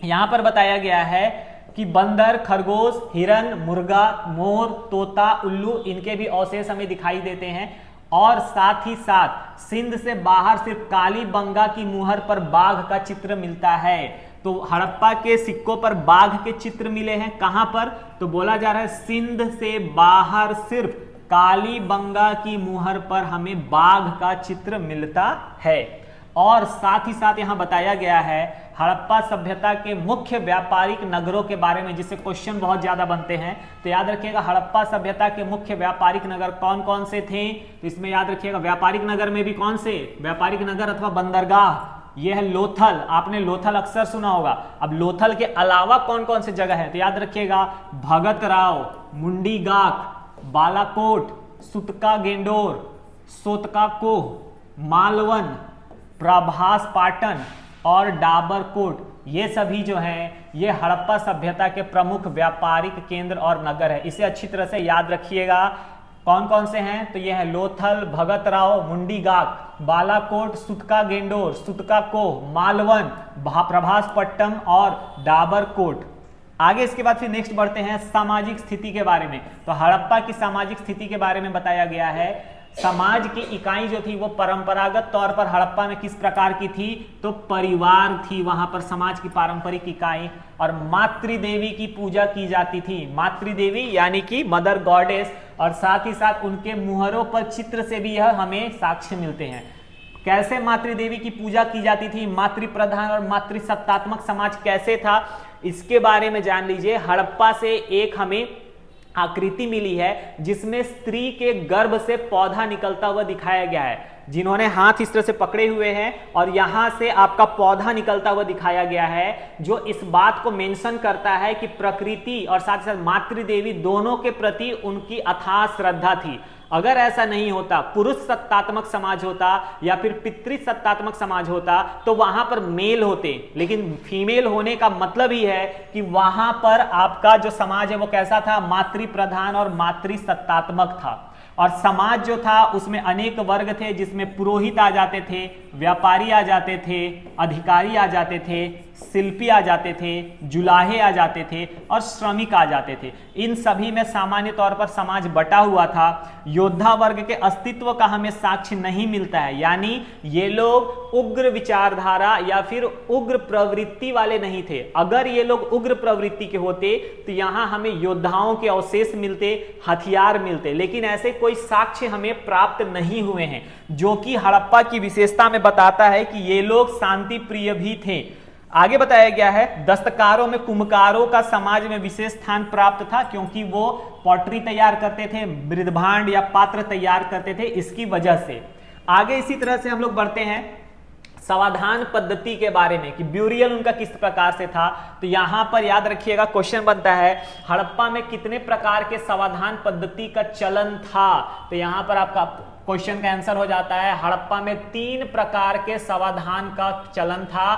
यहां पर बताया गया है कि बंदर, खरगोश, हिरन, मुर्गा, मोर, तोता, उल्लू, इनके भी अवशेष हमें दिखाई देते हैं। और साथ ही साथ सिंध से बाहर सिर्फ कालीबंगा की मुहर पर बाघ का चित्र मिलता है। तो हड़प्पा के सिक्कों पर बाघ के चित्र मिले हैं, कहां पर, तो बोला जा रहा है सिंध से बाहर सिर्फ कालीबंगा की मुहर पर हमें बाघ का चित्र मिलता है। और साथ ही साथ यहां बताया गया है हड़प्पा सभ्यता के मुख्य व्यापारिक नगरों के बारे में, जिससे क्वेश्चन बहुत ज्यादा बनते हैं। तो याद रखिएगा हड़प्पा सभ्यता के मुख्य व्यापारिक नगर कौन कौन से थे, तो इसमें याद रखिएगा व्यापारिक नगर में भी कौन से, व्यापारिक नगर अथवा बंदरगाह, यह है लोथल। आपने लोथल अक्सर सुना होगा। अब लोथल के अलावा कौन कौन से जगह है, तो याद रखिएगा भगतराव, मुंडीगाक, बालाकोट, सुतका गेंडोर, सोतका कोह, मालवन, प्रभास पाटन और डाबरकोट, ये सभी जो हैं ये हड़प्पा सभ्यता के प्रमुख व्यापारिक केंद्र और नगर है। इसे अच्छी तरह से याद रखिएगा कौन कौन से हैं, तो ये है लोथल, भगतराव, मुंडीगाक, बालाकोट, सुतका गेंडोर, सुतका कोह, मालवन, प्रभासपट्टम और डाबरकोट। आगे इसके बाद फिर नेक्स्ट बढ़ते हैं सामाजिक स्थिति के बारे में। तो हड़प्पा की सामाजिक स्थिति के बारे में बताया गया है। समाज की इकाई जो थी वो परंपरागत तौर पर हड़प्पा में किस प्रकार की थी, तो परिवार थी वहां पर समाज की पारंपरिक इकाई। और मातृदेवी की पूजा की जाती थी, मातृदेवी यानी कि मदर गॉडेस। और साथ ही साथ उनके मुहरों पर चित्र से भी यह हमें साक्ष्य मिलते हैं। कैसे मातृदेवी की पूजा की जाती थी, मातृ प्रधान और मातृसत्तात्मक समाज कैसे था, इसके बारे में जान लीजिए। हड़प्पा से एक हमें आकृति मिली है जिसमें स्त्री के गर्भ से पौधा निकलता हुआ दिखाया गया है, जिन्होंने हाथ इस तरह से पकड़े हुए हैं और यहां से आपका पौधा निकलता हुआ दिखाया गया है, जो इस बात को मेंशन करता है कि प्रकृति और साथ ही साथ मातृदेवी दोनों के प्रति उनकी अथाह श्रद्धा थी। अगर ऐसा नहीं होता, पुरुष सत्तात्मक समाज होता या फिर पितृ सत्तात्मक समाज होता, तो वहां पर मेल होते, लेकिन फीमेल होने का मतलब ही है कि वहां पर आपका जो समाज है वो कैसा था, मातृ प्रधान और मातृ सत्तात्मक था। और समाज जो था उसमें अनेक वर्ग थे, जिसमें पुरोहित आ जाते थे, व्यापारी आ जाते थे, अधिकारी आ जाते थे, शिल्पी आ जाते थे, जुलाहे आ जाते थे और श्रमिक आ जाते थे। इन सभी में सामान्य तौर पर समाज बटा हुआ था। योद्धा वर्ग के अस्तित्व का हमें साक्ष्य नहीं मिलता है, यानी ये लोग उग्र विचारधारा या फिर उग्र प्रवृत्ति वाले नहीं थे। अगर ये लोग उग्र प्रवृत्ति के होते तो यहां हमें योद्धाओं के अवशेष मिलते, हथियार मिलते, लेकिन ऐसे कोई साक्ष्य हमें प्राप्त नहीं हुए हैं, जो कि हड़प्पा की विशेषता में बताता है कि ये लोग शांति प्रिय भी थे। आगे बताया गया है, दस्तकारों में कुम्हकारों का समाज में विशेष स्थान प्राप्त था, क्योंकि वो पॉटरी तैयार करते थे, मृदभांड या पात्र तैयार करते थे, इसकी वजह से। आगे इसी तरह से हम लोग बढ़ते हैं समाधान पद्धति के बारे में कि ब्यूरियल उनका किस प्रकार से था। तो यहां पर याद रखिएगा, क्वेश्चन बनता है हड़प्पा में कितने प्रकार के समाधान पद्धति का चलन था। तो यहां पर आपका क्वेश्चन का आंसर हो जाता है, हड़प्पा में 3 प्रकार के समाधान का चलन था,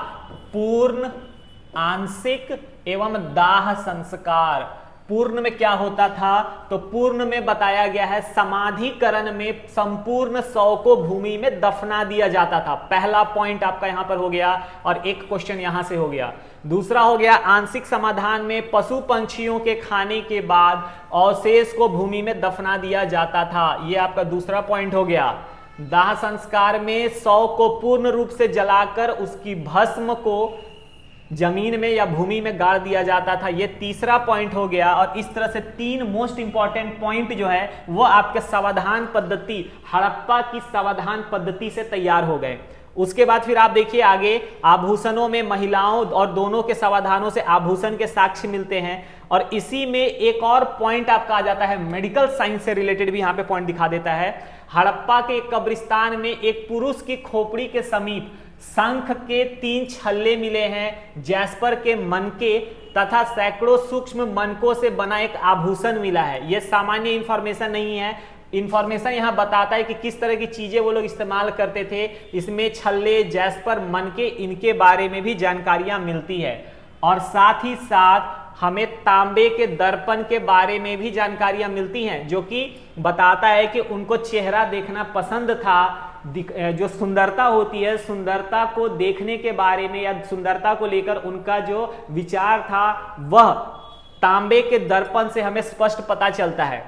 पूर्ण, आंशिक एवं दाह संस्कार। पूर्ण में क्या होता था, तो पूर्ण में बताया गया है समाधिकरण में संपूर्ण शव को भूमि में दफना दिया जाता था। पहला पॉइंट आपका यहां पर हो गया और एक क्वेश्चन यहां से हो गया। दूसरा हो गया आंशिक समाधान में पशु पंछियों के खाने के बाद अवशेष को भूमि में दफना दिया जाता था, यह आपका दूसरा पॉइंट हो गया। दाह संस्कार में शव को पूर्ण रूप से जलाकर उसकी भस्म को जमीन में या भूमि में गाड़ दिया जाता था, यह तीसरा पॉइंट हो गया। और इस तरह से 3 मोस्ट इंपॉर्टेंट पॉइंट जो है वो आपके समाधान पद्धति, हड़प्पा की समाधान पद्धति से तैयार हो गए। उसके बाद फिर आप देखिए आगे, आभूषणों में महिलाओं और दोनों के समाधानों से आभूषण के साक्ष्य मिलते हैं। और इसी में एक और पॉइंट आपका आ जाता है, मेडिकल साइंस से रिलेटेड भी यहां पे पॉइंट दिखा देता है। हड़प्पा के कब्रिस्तान में एक पुरुष की खोपड़ी के समीप शंख के 3 छल्ले मिले हैं, जैस्पर के मनके तथा सैकड़ों सूक्ष्म मनकों से बना एक आभूषण मिला है। यह सामान्य इंफॉर्मेशन नहीं है, इंफॉर्मेशन यहां बताता है कि किस तरह की चीजें वो लोग इस्तेमाल करते थे। इसमें छल्ले, जैस्पर, मनके, इनके बारे में भी जानकारियां मिलती है। और साथ ही साथ हमें तांबे के दर्पण के बारे में भी जानकारियां मिलती हैं, जो कि बताता है कि उनको चेहरा देखना पसंद था। जो सुंदरता होती है, सुंदरता को देखने के बारे में या सुंदरता को लेकर उनका जो विचार था वह तांबे के दर्पण से हमें स्पष्ट पता चलता है।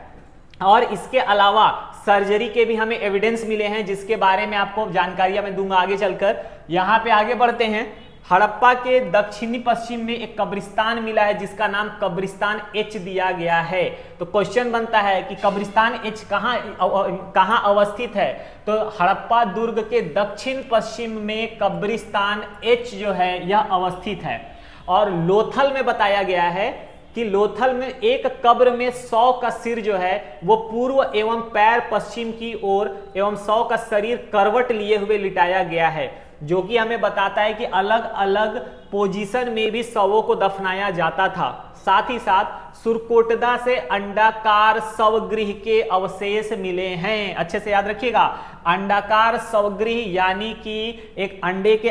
और इसके अलावा सर्जरी के भी हमें एविडेंस मिले हैं, जिसके बारे में आपको जानकारियां मैं दूंगा आगे चलकर। यहां पे आगे बढ़ते हैं, हड़प्पा के दक्षिणी पश्चिम में एक कब्रिस्तान मिला है जिसका नाम कब्रिस्तान एच दिया गया है। तो क्वेश्चन बनता है कि कब्रिस्तान एच कहां अवस्थित है। तो हड़प्पा दुर्ग के दक्षिण पश्चिम में कब्रिस्तान एच जो है यह अवस्थित है। और लोथल में बताया गया है कि लोथल में एक कब्र में 100 का सिर जो है वो पूर्व एवं पैर पश्चिम की ओर एवं 100 का शरीर करवट लिए हुए लिटाया गया है, जो कि हमें बताता है कि अलग अलग पोजीशन में भी शवों को दफनाया जाता था। साथ ही साथ सुरकोटदा से अंडाकार शवगृह के अवशेष मिले हैं। अच्छे से याद रखिएगा, अंडाकार शवगृह यानी कि एक अंडे के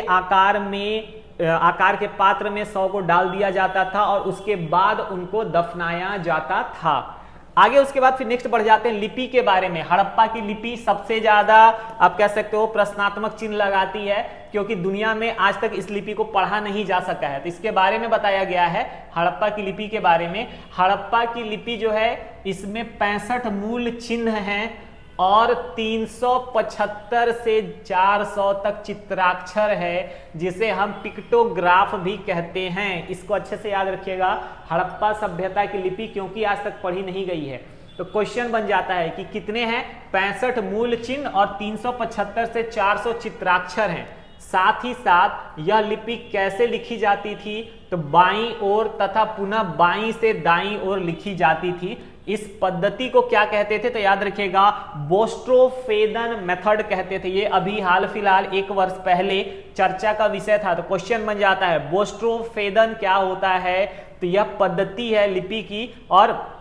आकार के पात्र में शव को डाल दिया जाता था और उसके बाद उनको दफनाया जाता था। आगे उसके बाद फिर नेक्स्ट बढ़ जाते हैं लिपि के बारे में। हड़प्पा की लिपि सबसे ज्यादा आप कह सकते हो प्रश्नात्मक चिन्ह लगाती है, क्योंकि दुनिया में आज तक इस लिपि को पढ़ा नहीं जा सका है। तो इसके बारे में बताया गया है हड़प्पा की लिपि के बारे में। हड़प्पा की लिपि जो है इसमें 65 मूल चिन्ह हैं और 375 से 400 तक चित्राक्षर है, जिसे हम पिक्टोग्राफ भी कहते हैं। इसको अच्छे से याद रखिएगा, हड़प्पा सभ्यता की लिपि क्योंकि आज तक पढ़ी नहीं गई है। तो क्वेश्चन बन जाता है कि कितने हैं, 65 मूल चिन्ह और 375 से 400 चित्राक्षर हैं। साथ ही साथ यह लिपि कैसे लिखी जाती थी, तो बाईं ओर तथा पुनः बाईं से दाईं ओर लिखी जाती थी। इस पद्धति को क्या कहते थे, तो याद रखिएगा बोस्ट्रोफेदन मेथड कहते थे। ये अभी हाल फिलहाल 1 वर्ष पहले चर्चा का विषय था, तो क्वेश्चन बन जाता है बोस्ट्रोफेदन क्या होता है। तो यह पद्धति है लिपि की, और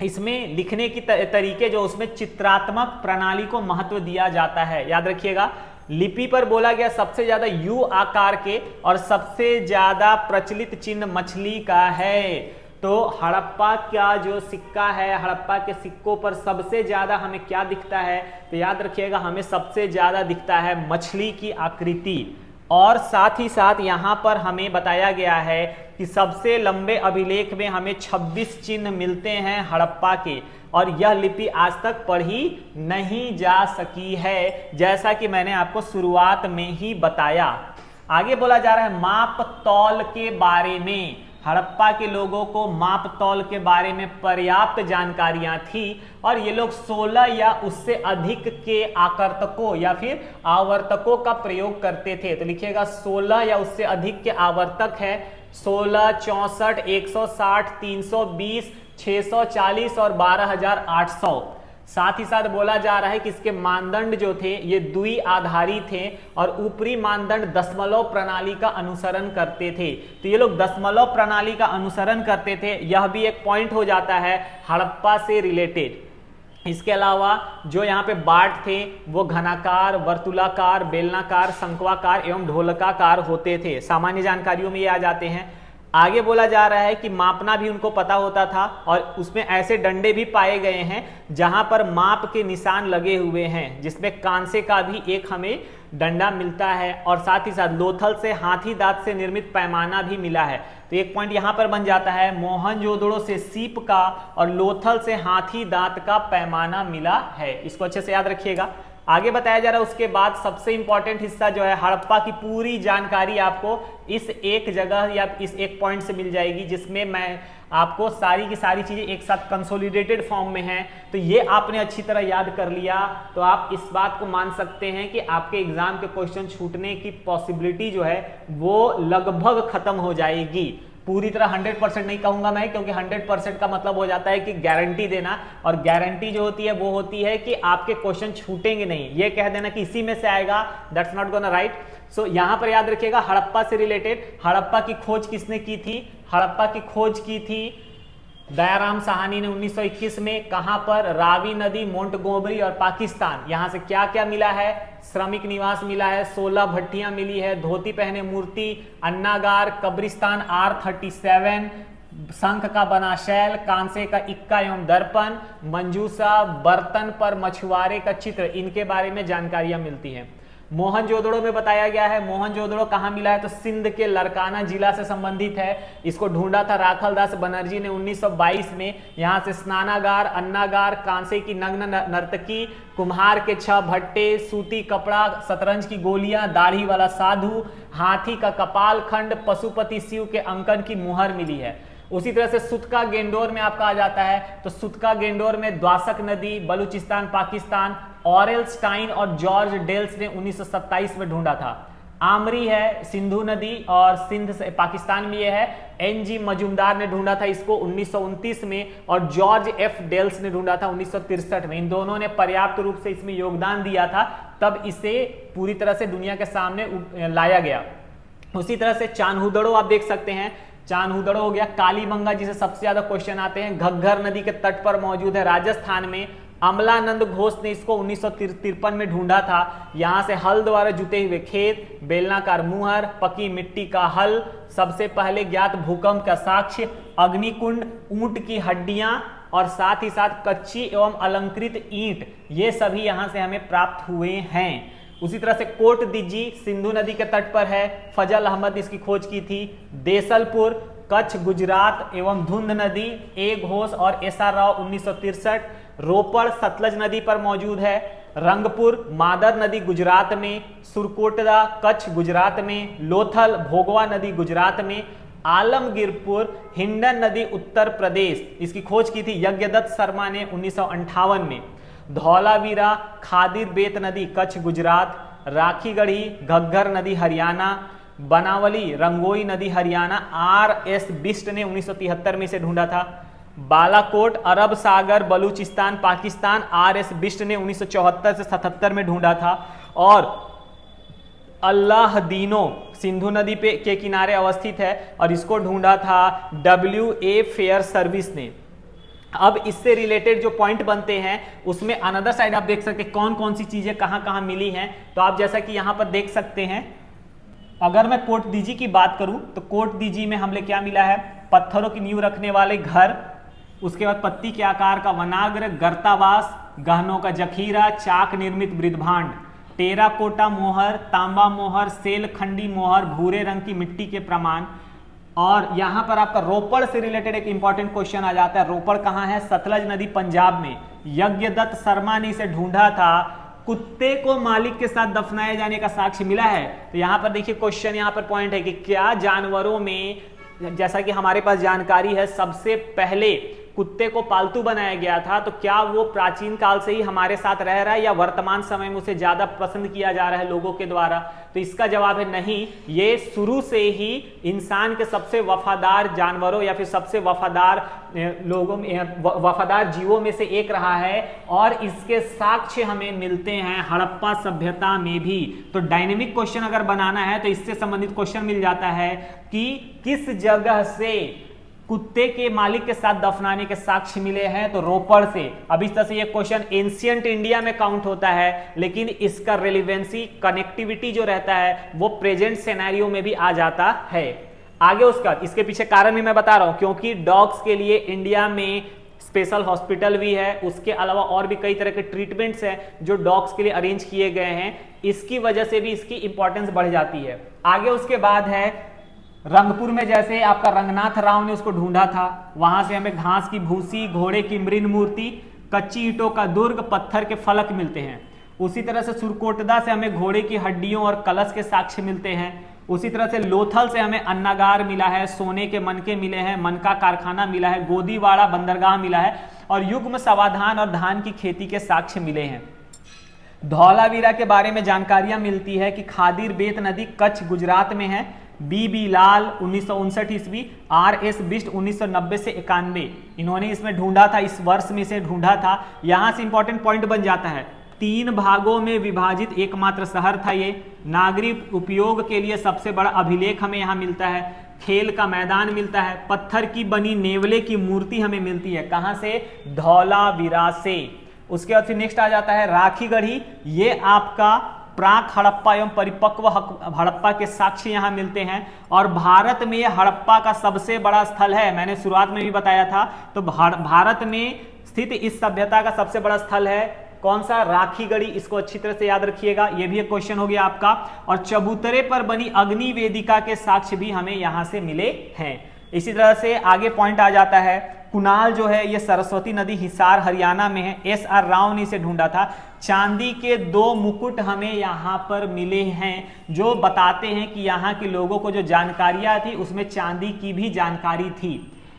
इसमें लिखने की तरीके जो उसमें चित्रात्मक प्रणाली को महत्व दिया जाता है। याद रखिएगा लिपि पर बोला गया सबसे ज्यादा यू आकार के और सबसे ज्यादा प्रचलित चिन्ह मछली का है। तो हड़प्पा का जो सिक्का है, हड़प्पा के सिक्कों पर सबसे ज्यादा हमें क्या दिखता है, तो याद रखिएगा हमें सबसे ज्यादा दिखता है मछली की आकृति। और साथ ही साथ यहां पर हमें बताया गया है कि सबसे लंबे अभिलेख में हमें 26 चिन्ह मिलते हैं हड़प्पा के, और यह लिपि आज तक पढ़ी नहीं जा सकी है, जैसा कि मैंने आपको शुरुआत में ही बताया। आगे बोला जा रहा है माप तौल के बारे में। हड़प्पा के लोगों को माप तौल के बारे में पर्याप्त जानकारियां थी, और ये लोग 16 या उससे अधिक के आवर्तकों या फिर आवर्तकों का प्रयोग करते थे। तो लिखिएगा 16 या उससे अधिक के आवर्तक है, 16, 64, 160, 320, 640 और 12,800। साथ ही साथ बोला जा रहा है कि इसके मानदंड जो थे ये द्विआधारी थे, और ऊपरी मानदंड दशमलव प्रणाली का अनुसरण करते थे। तो ये लोग दशमलव प्रणाली का अनुसरण करते थे, यह भी एक पॉइंट हो जाता है हड़प्पा से रिलेटेड। इसके अलावा जो यहाँ पे बाट थे वो घनाकार, वर्तुलाकार, बेलनाकार, शंक्वाकार एवं ढोलकाकार होते थे। सामान्य जानकारियों में ये आ जाते हैं। आगे बोला जा रहा है कि मापना भी उनको पता होता था, और उसमें ऐसे डंडे भी पाए गए हैं जहां पर माप के निशान लगे हुए हैं, जिसमें कांसे का भी एक हमें डंडा मिलता है, और साथ ही साथ लोथल से हाथी दांत से निर्मित पैमाना भी मिला है। तो एक पॉइंट यहां पर बन जाता है मोहनजोदड़ो से सीप का और लोथल से हाथी दांत का पैमाना मिला है। इसको अच्छे से याद रखिएगा। आगे बताया जा रहा है उसके बाद सबसे इंपॉर्टेंट हिस्सा जो है हड़प्पा की पूरी जानकारी आपको इस एक जगह या इस एक पॉइंट से मिल जाएगी, जिसमें मैं आपको सारी की सारी चीजें एक साथ कंसोलिडेटेड फॉर्म में हैं। तो ये आपने अच्छी तरह याद कर लिया तो आप इस बात को मान सकते हैं कि आपके एग्जाम के क्वेश्चन छूटने की पॉसिबिलिटी जो है वो लगभग खत्म हो जाएगी। पूरी तरह 100% नहीं कहूंगा मैं, क्योंकि 100% का मतलब हो जाता है कि गारंटी देना, और गारंटी जो होती है वो होती है कि आपके क्वेश्चन छूटेंगे नहीं। ये कह देना कि इसी में से आएगा, दैट्स नॉट गोना राइट। सो यहां पर याद रखिएगा हड़प्पा से रिलेटेड, हड़प्पा की खोज किसने की थी? हड़प्पा की खोज की थी दयाराम साहनी ने 1921 में। कहां पर? रावी नदी, मोंटगोमरी और पाकिस्तान। यहां से क्या क्या मिला है? श्रमिक निवास मिला है, 16 भट्टियां मिली है, धोती पहने मूर्ति, अन्नागार, कब्रिस्तान R37, शंख का बना शैल, कांसे का इक्का एवं दर्पण, मंजूसा, बर्तन पर मछुआरे का चित्र, इनके बारे में जानकारियां मिलती हैं। मोहनजोदड़ो में बताया गया है, मोहनजोदड़ो कहाँ मिला है? तो सिंध के लरकाना जिला से संबंधित है। इसको ढूंढा था राखल दास बनर्जी ने 1922 में। यहाँ से स्नानागार, अन्नागार, कांसे की नग्न नर्तकी, कुम्हार के 6 भट्टे, सूती कपड़ा, शतरंज की गोलियां, दाढ़ी वाला साधु, हाथी का कपाल खंड, पशुपति शिव के अंकन की मुहर मिली है। उसी तरह से सुतका गेंडोर में आपका आ जाता है, तो सुतका गेंडोर में द्वासक नदी, बलूचिस्तान पाकिस्तान, ऑरेलस्टाइन और जॉर्ज डेल्स ने 1927 में ढूंढा था। आमरी है सिंधु नदी और सिंध से पाकिस्तान में ये है। NG मजूमदार ने ढूंढा था इसको 1929 में, और जॉर्ज F डेल्स ने ढूंढा था 1963 में। इन दोनों ने पर्याप्त रूप से इसमें योगदान दिया था, तब इसे पूरी तरह से दुनिया के सामने लाया गया। उसी तरह से चान्हुदड़ो आप देख सकते हैं, चान्हुदड़ो हो गया। कालीबंगा जिसे सबसे ज्यादा क्वेश्चन आते हैं, घग्घर नदी के तट पर मौजूद है राजस्थान में। अमलानंद घोष ने इसको 1953 में ढूंढा था। यहां से हल द्वारा जुते हुए खेत, बेलनाकार मुहर, पकी मिट्टी का हल, सबसे पहले ज्ञात भूकंप का साक्ष्य, अग्निकुंड, ऊंट की हड्डियां और साथ ही साथ कच्ची एवं अलंकृत ईंट, ये सभी यहां से हमें प्राप्त हुए हैं। उसी तरह से कोट दिज्जी सिंधु नदी के तट पर है, फजल अहमद ने इसकी खोज की थी। देसलपुर कच्छ गुजरात एवं धुंध नदी, ए घोष और SR राव 1963। रोपड़ सतलज नदी पर मौजूद है। रंगपुर मादर नदी गुजरात में, सुरकोटदा कच्छ गुजरात में, लोथल भोगवा नदी गुजरात में, आलमगीरपुर हिंडन नदी उत्तर प्रदेश, इसकी खोज की थी यज्ञदत्त शर्मा ने 1958 में। धौलावीरा खादिर बेत नदी कच्छ गुजरात, राखीगढ़ी घग्गर नदी हरियाणा, बनावली रंगोई नदी हरियाणा, RS बिष्ट ने 1973 में इसे ढूंढा था। बालाकोट अरब सागर बलूचिस्तान पाकिस्तान, RS बिष्ट ने 1974 से 77 में ढूंढा था। और अल्लाहदीनो सिंधु नदी के किनारे अवस्थित है और इसको ढूंढा था WA फेयर सर्विस ने। अब इससे रिलेटेड जो पॉइंट बनते हैं उसमें अनदर साइड आप देख सकते हैं कौन कौन सी चीजें कहां कहां मिली हैं। तो आप जैसा कि यहां पर देख सकते हैं, अगर मैं कोट दीजी की बात करूं तो कोट दीजी में हमने क्या मिला है, पत्थरों की नींव रखने वाले घर, उसके बाद पत्ती के आकार का वनाग्र, गर्तावास, गहनों का जखीरा, चाक निर्मित बृद्धभांड, टेराकोटा मोहर, तांबा मोहर, सेल खंडी मोहर, भूरे रंग की मिट्टी के प्रमाण। और यहां पर आपका रोपड़ से रिलेटेड एक इंपॉर्टेंट क्वेश्चन आ जाता है। रोपड़ कहां है? सतलज नदी पंजाब में। यज्ञदत्त शर्मा ने इसे ढूंढा था। कुत्ते को मालिक के साथ दफनाए जाने का साक्ष्य मिला है। तो यहां पर देखिए क्वेश्चन, यहां पर पॉइंट है कि क्या जानवरों में, जैसा कि हमारे पास जानकारी है, सबसे पहले कुत्ते को पालतू बनाया गया था, तो क्या वो प्राचीन काल से ही हमारे साथ रह रहा है या वर्तमान समय में उसे ज्यादा पसंद किया जा रहा है लोगों के द्वारा? तो इसका जवाब है नहीं, ये शुरू से ही इंसान के सबसे वफादार जानवरों या फिर सबसे वफादार लोगों में, वफादार जीवों में से एक रहा है। और इसके साक्ष्य हमें मिलते हैं हड़प्पा सभ्यता में भी। तो डायनेमिक क्वेश्चन अगर बनाना है तो इससे संबंधित क्वेश्चन मिल जाता है कि किस जगह से कुत्ते के मालिक के साथ दफनाने के साक्ष्य मिले हैं, तो रोपड़ से। अब इस तरह से ये क्वेश्चन एंशिएंट इंडिया में काउंट होता है, लेकिन इसका रिलेवेंसी, कनेक्टिविटी जो रहता है वो प्रेजेंट सिनेरियो में भी आ जाता है। आगे उसका, इसके पीछे कारण भी मैं बता रहा हूं, क्योंकि डॉग्स के लिए इंडिया में स्पेशल हॉस्पिटल भी है, उसके अलावा और भी कई तरह के ट्रीटमेंट्स हैं जो डॉग्स के लिए अरेंज किए गए हैं। इसकी वजह से भी इसकी इंपॉर्टेंस बढ़ जाती है। आगे उसके बाद है रंगपुर में, जैसे आपका रंगनाथ राव ने उसको ढूंढा था, वहां से हमें घास की भूसी, घोड़े की मृण मूर्ति, कच्ची ईंटों का दुर्ग, पत्थर के फलक मिलते हैं। उसी तरह से सुरकोटदा से हमें घोड़े की हड्डियों और कलश के साक्ष्य मिलते हैं। उसी तरह से लोथल से हमें अन्नागार मिला है, सोने के मनके मिले हैं, मनका कारखाना मिला है, गोदीवाड़ा बंदरगाह मिला है और युग्म समाधान और धान की खेती के साक्ष्य मिले हैं। धौलावीरा के बारे में जानकारियां मिलती है कि खादिर बेत नदी कच्छ गुजरात में है। BB लाल 1959 ईस्वी, RS बिष्ट 1990 से 91, इन्होंने इसमें ढूंढा था, इस वर्ष में से ढूंढा था। यहां से इंपॉर्टेंट पॉइंट बन जाता है, 3 भागों में विभाजित एकमात्र शहर था ये। नागरिक उपयोग के लिए सबसे बड़ा अभिलेख हमें यहाँ मिलता है, खेल का मैदान मिलता है, पत्थर की बनी नेवले की मूर्ति हमें मिलती है। कहां से? धौलावीरा से। उसके बाद फिर नेक्स्ट आ जाता है राखीगढ़ी, ये आपका प्राक हड़प्पा एवं परिपक्व हड़प्पा के साक्ष्य यहां मिलते हैं। और भारत में यह हड़प्पा का सबसे बड़ा स्थल है, मैंने शुरुआत में भी बताया था। तो भारत में स्थित इस सभ्यता का सबसे बड़ा स्थल है कौन सा? राखीगढ़ी। इसको अच्छी तरह से याद रखिएगा, यह भी एक क्वेश्चन हो गया आपका। और चबूतरे पर बनी अग्नि वेदिका के साक्ष्य भी हमें यहां से मिले हैं। इसी तरह से आगे पॉइंट आ जाता है, कुणाल जो है ये सरस्वती नदी हिसार हरियाणा में है। SR राव ने इसे ढूंढा था। चांदी के 2 मुकुट हमें यहाँ पर मिले हैं जो बताते हैं कि यहाँ के लोगों को जो जानकारियां थी उसमें चांदी की भी जानकारी थी।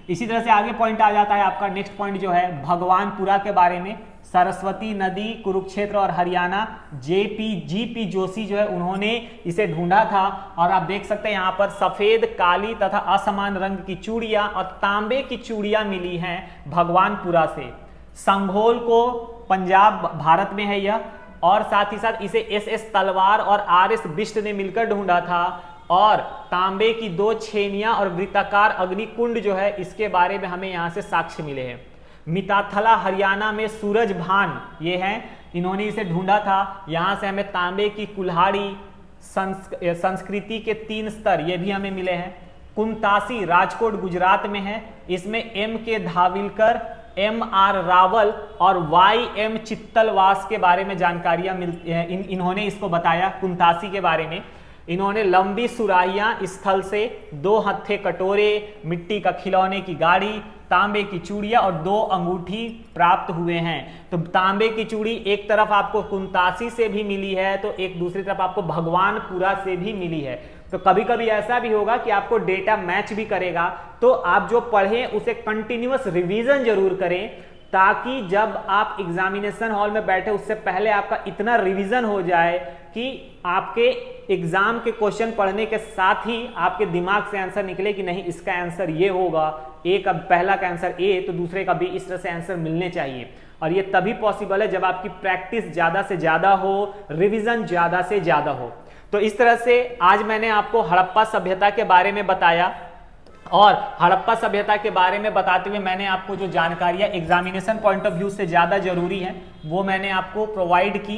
इसी तरह से आगे पॉइंट आ जाता है आपका नेक्स्ट पॉइंट जो है भगवानपुरा के बारे में। सरस्वती नदी कुरुक्षेत्र और हरियाणा, GP जोशी जो है उन्होंने इसे ढूंढा था। और आप देख सकते हैं यहाँ पर सफेद, काली तथा असमान रंग की चूड़ियां और तांबे की चूड़ियां मिली हैं भगवानपुरा से। संघोल को पंजाब भारत में है यह, और साथ ही साथ इसे SS तलवार और RS बिष्ट ने मिलकर ढूंढा था। और तांबे की 2 छेनियां और वृत्ताकार अग्निकुंड जो है इसके बारे में हमें यहाँ से साक्ष्य मिले हैं। मिताथला हरियाणा में सूरज भान ये हैं, इन्होंने इसे ढूंढा था। यहां से हमें तांबे की कुल्हाड़ी, संस्कृति के 3 स्तर ये भी हमें मिले हैं। कुंतासी राजकोट गुजरात में है, इसमें MK धाविलकर, MR रावल और YM चित्तलवास के बारे में जानकारियां मिलती हैं। इन्होंने इसको बताया कुंतासी के बारे में। इन्होंने लंबी सुराहियां स्थल से, 2 हत्थे कटोरे, मिट्टी का खिलौने की गाड़ी, तांबे की चूड़ियां और 2 अंगूठी प्राप्त हुए हैं। तो तांबे की चूड़ी एक तरफ आपको कुंतासी से भी मिली है, तो एक दूसरी तरफ आपको भगवानपुरा से भी मिली है। तो कभी कभी ऐसा भी होगा कि आपको डेटा मैच भी करेगा, तो आप जो पढ़ें उसे कंटिन्यूअस रिवीजन जरूर करें। ताकि जब आप एग्जामिनेशन हॉल में बैठे उससे पहले आपका इतना रिवीजन हो जाए कि आपके एग्जाम के क्वेश्चन पढ़ने के साथ ही आपके दिमाग से आंसर निकले कि नहीं इसका आंसर ये होगा, ए का पहला का आंसर ए तो दूसरे का बी, इस तरह से आंसर मिलने चाहिए। और ये तभी पॉसिबल है जब आपकी प्रैक्टिस ज्यादा से ज्यादा हो, रिवीजन ज्यादा से ज्यादा हो। तो इस तरह से आज मैंने आपको हड़प्पा सभ्यता के बारे में बताया, और हड़प्पा सभ्यता के बारे में बताते हुए मैंने आपको जो जानकारियां एग्जामिनेशन पॉइंट ऑफ व्यू से ज़्यादा जरूरी है वो मैंने आपको प्रोवाइड की।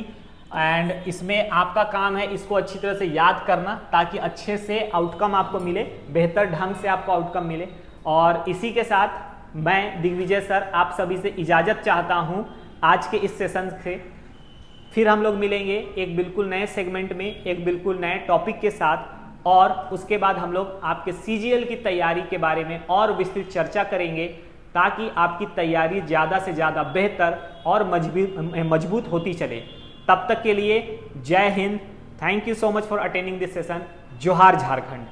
एंड इसमें आपका काम है इसको अच्छी तरह से याद करना ताकि अच्छे से आउटकम आपको मिले, बेहतर ढंग से आपको आउटकम मिले। और इसी के साथ मैं दिग्विजय सर आप सभी से इजाज़त चाहता हूँ आज के इस सेशन से। फिर हम लोग मिलेंगे एक बिल्कुल नए सेगमेंट में, एक बिल्कुल नए टॉपिक के साथ, और उसके बाद हम लोग आपके सीजीएल की तैयारी के बारे में और विस्तृत चर्चा करेंगे ताकि आपकी तैयारी ज़्यादा से ज़्यादा बेहतर और मजबूत होती चले। तब तक के लिए जय Hind. Thank you so much for attending this session. जोहार झारखंड।